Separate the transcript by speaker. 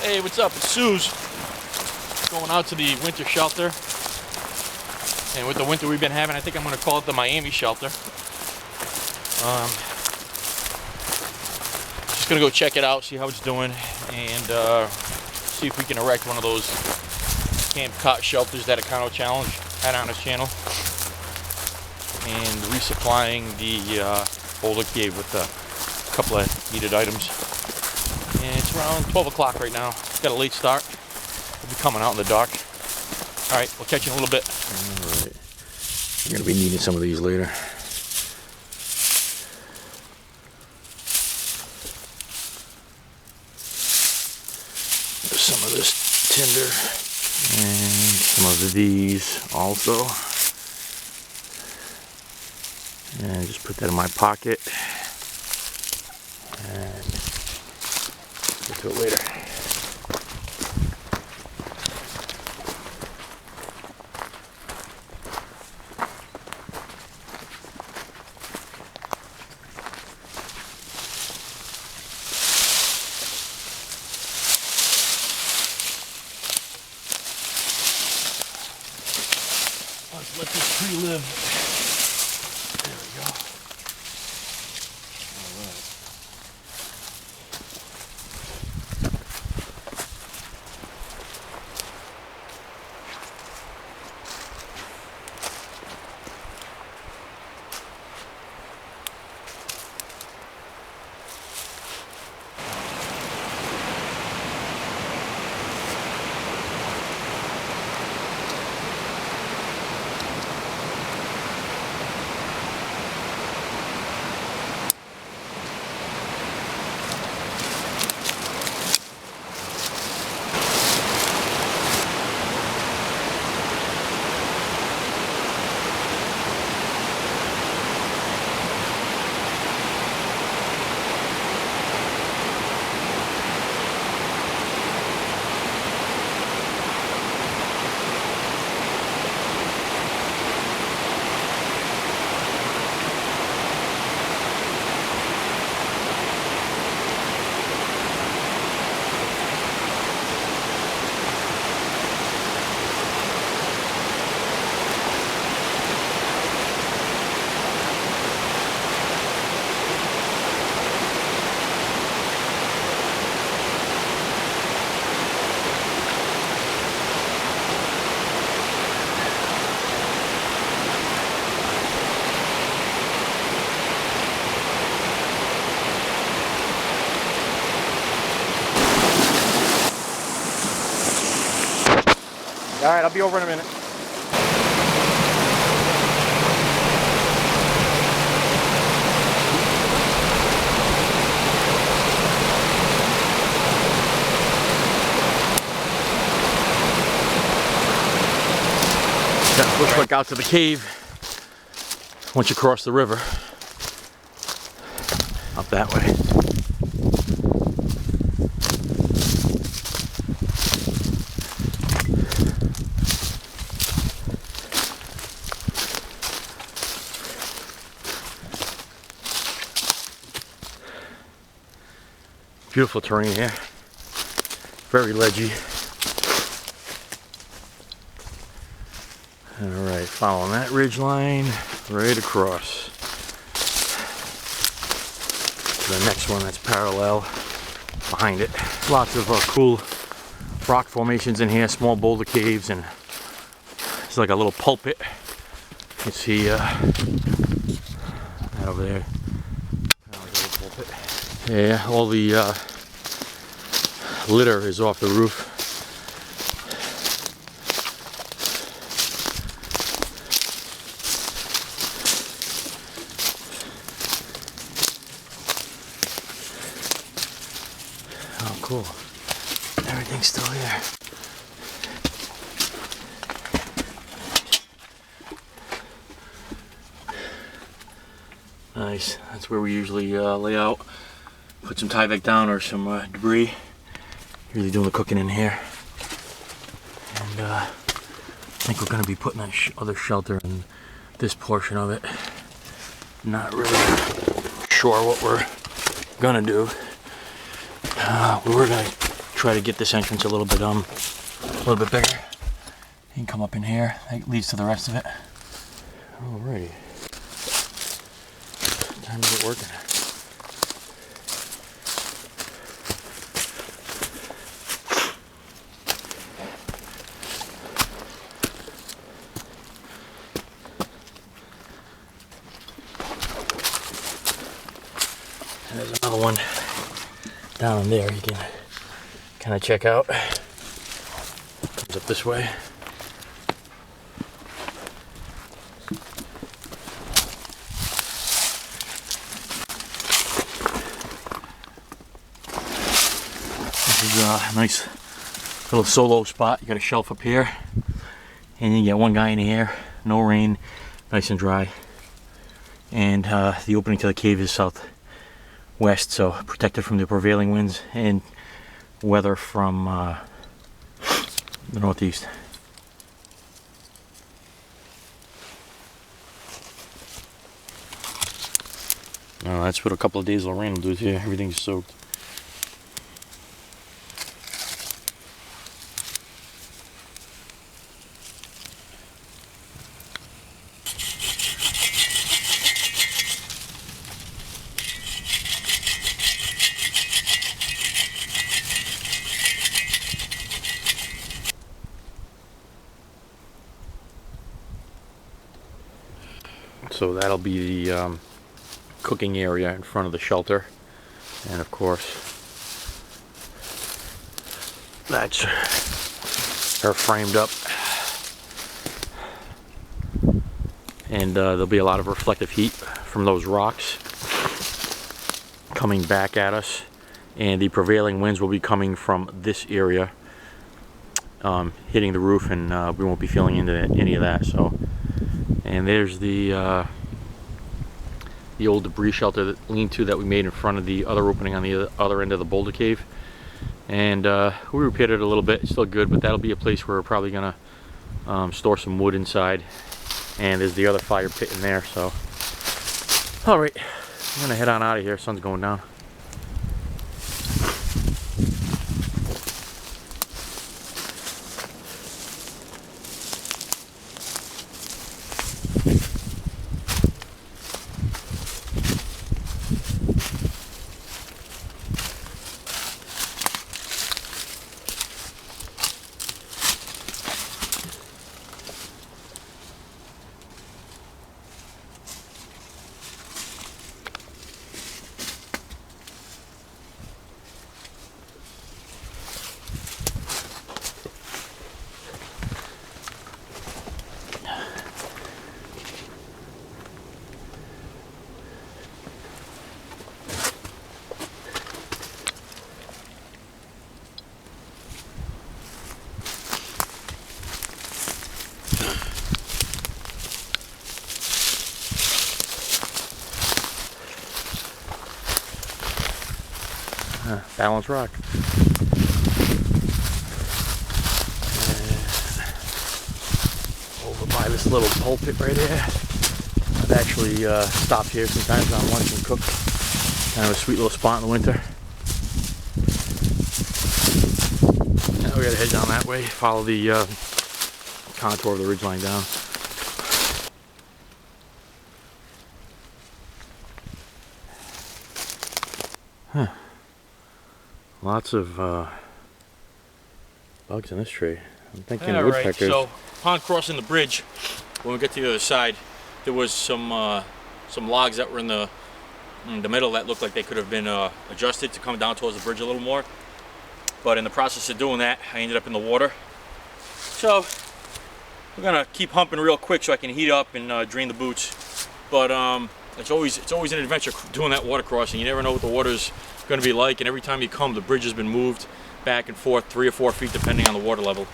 Speaker 1: Hey, what's up? It's Suze. Going out to the winter shelter. And with the winter we've been having, I think I'm going to call it the Miami shelter. Just going to go check it out, see how it's doing, and see if we can erect one of those camp cot shelters that Econo Challenge had on his channel. And resupplying the Boulder cave with a couple of needed items. And it's around 12 o'clock right now. Got a late start. We'll be coming out in the dark. Alright, we'll catch you in a little bit. Alright. We're going to be needing some of these later. There's some of this tinder. And some of these also. And just put that in my pocket. And get to it later. Let's let this tree live. There we go. All right. All right, I'll be over in a minute. Got a bushwhack out to the cave once you cross the river. Up that way. Beautiful terrain here, very ledgy. Alright, following that ridge line right across to the next one that's parallel behind it. Lots of cool rock formations in here, small boulder caves, and it's like a little pulpit. You can see that over there. Yeah, all the litter is off the roof. Oh, cool. Everything's still here. Nice. That's where we usually lay out. Put some Tyvek down or some debris. Really doing the cooking in here. And I think we're going to be putting that other shelter in this portion of it. Not really sure what we're going to do. We were going to try to get this entrance a little bit bigger. You can come up in here. That leads to the rest of it. Alrighty. Time to get working. And there's another one down in there you can kind of check out. Comes up this way. This is a nice little solo spot. You got a shelf up here, and you get one guy in here, no rain, nice and dry. And the opening to the cave is southwest, so protected from the prevailing winds and weather from the northeast. Oh, that's what a couple of days of rain will do to you. Everything's soaked. So that'll be the cooking area in front of the shelter, and of course that's her framed up, and there'll be a lot of reflective heat from those rocks coming back at us, and the prevailing winds will be coming from this area, hitting the roof, and we won't be feeling into any of that. So, and there's the old debris shelter lean-to that we made in front of the other opening on the other end of the Boulder cave, and we repaired it a little bit. It's still good, but that'll be a place where we're probably gonna store some wood inside, and there's the other fire pit in there. So all right, I'm gonna head on out of here. Sun's going down. Balance rock. Over by this little pulpit right here. I've actually stopped here sometimes on lunch and cooked. Kind of a sweet little spot in the winter. Now we gotta head down that way, follow the contour of the ridgeline down. Huh. Lots of bugs in this tree. I'm thinking woodpeckers. Right, so upon crossing the bridge, when we get to the other side, there was some logs that were in the middle that looked like they could have been adjusted to come down towards the bridge a little more. But in the process of doing that, I ended up in the water. So we're gonna keep humping real quick so I can heat up and drain the boots. But it's always an adventure doing that water crossing. You never know what the water's going to be like, and every time you come, the bridge has been moved back and forth 3 or 4 feet depending on the water level.